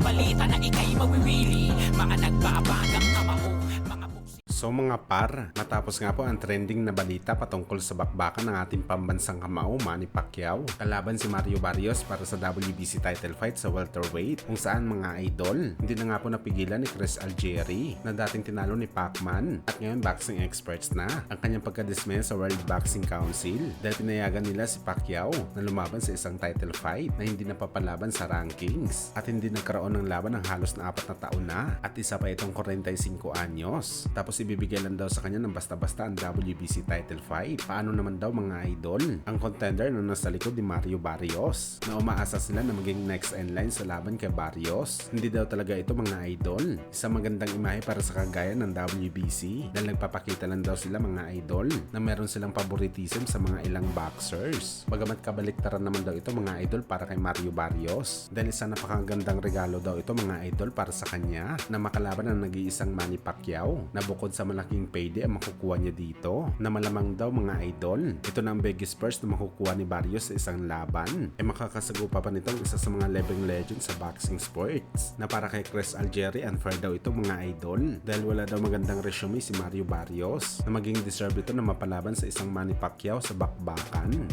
balita na ika'y mawiwili. Mga nagbabagang kamao, mga buksi. So mga par, matapos nga po ang trending na balita patungkol sa bakbakan ng ating pambansang kamao, Manny Pacquiao, kalaban si Mario Barrios para sa WBC title fight sa welterweight, kung saan mga idol, hindi na nga po napigilan ni Chris Algieri na dating tinalo ni Pacman at ngayon boxing experts na ang kanyang pagkadismaya sa World Boxing Council dahil pinayagan nila si Pacquiao na lumaban sa isang title fight na hindi napapalaban sa rankings at hindi nagkaroon ng laban ng halos na 4 na taon na at isa pa itong 45 anyos. Tapos ibibigay lang daw sa kanya ng basta-basta ang WBC title fight. Paano naman daw mga idol? Ang contender na nasa likod ni Mario Barrios na umaasa sila na maging next in line sa laban kay Barrios. Hindi daw talaga ito mga idol. Isang magandang imahe para sa kagayan ng WBC dahil nagpapakita lang daw sila mga idol na meron silang favoritism sa mga ilang boxers. Bagamat kabaliktaran naman daw ito mga idol para kay Mario Barrios dahil isa napakagandang regalo daw ito mga idol para sa kanya na makalaban ang nag-iisang Manny Pacquiao na bukod sa malaking payday ang makukuha niya dito na malamang daw mga idol. Ito na ang biggest purse na makukuha ni Barrios sa isang laban. Makakasagupa pa nitong isa sa mga living legends sa boxing sports na para kay Chris Algieri unfair daw ito mga idol dahil wala daw magandang resume si Mario Barrios na maging deserve ito na mapalaban sa isang Manny Pacquiao sa bakbakan.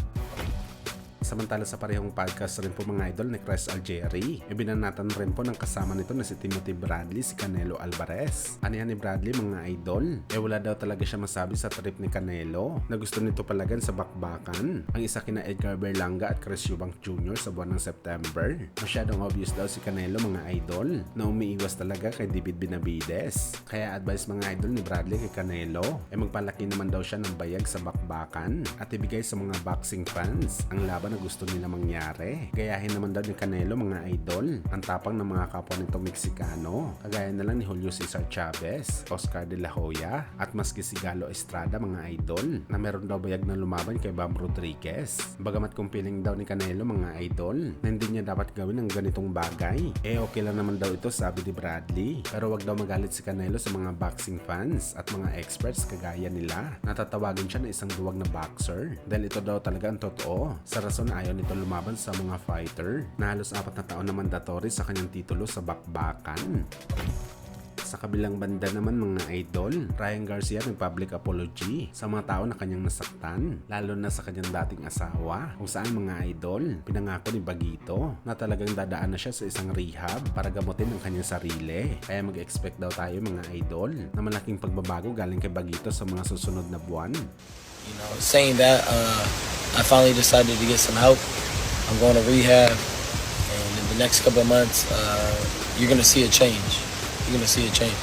Samantala sa parehong podcast rin po mga idol ni Chris Algieri, ibinanatan rin po ng kasama nito na si Timothy Bradley si Canelo Alvarez. Anihan ni Bradley mga idol, wala daw talaga siya masabi sa trip ni Canelo na gusto nito palagan sa bakbakan ang isa kina Edgar Berlanga at Chris Eubank Jr. sa buwan ng September. Masyadong obvious daw si Canelo mga idol na umiiwas talaga kay David Benavides. Kaya advice mga idol ni Bradley kay Canelo magpalaki naman daw siya ng bayag sa bakbakan at ibigay sa mga boxing fans ang laban na gusto nila mangyari. Gayahin naman daw ni Canelo mga idol ang tapang ng mga kapwa nito Meksikano, kagaya na lang ni Julio Cesar Chavez, Oscar de la Hoya at maski si Galo Estrada mga idol na meron daw bayag na lumaban kay Bam Rodriguez. Bagamat kung piling daw ni Canelo mga idol na hindi niya dapat gawin ang ganitong bagay, okay lang naman daw ito sabi ni Bradley, pero wag daw magalit si Canelo sa mga boxing fans at mga experts kagaya nila. Natatawagin siya na isang duwag na boxer dahil ito daw talaga ang totoo sa rason ayaw nito lumaban sa mga fighter na halos 4 na taon na mandatory sa kanyang titulo sa bakbakan. Sa kabilang banda naman mga idol, Ryan Garcia nag-public apology sa mga tao na kanyang nasaktan, lalo na sa kanyang dating asawa, kung saan mga idol, pinangako ni Bagito na talagang dadaan na siya sa isang rehab para gamutin ang kanyang sarili. Kaya mag-expect daw tayo mga idol na malaking pagbabago galing kay Bagito sa mga susunod na buwan. You know, saying that, I finally decided to get some help. I'm going to rehab, and in the next couple of months, you're going to see a change. You're going to see a change.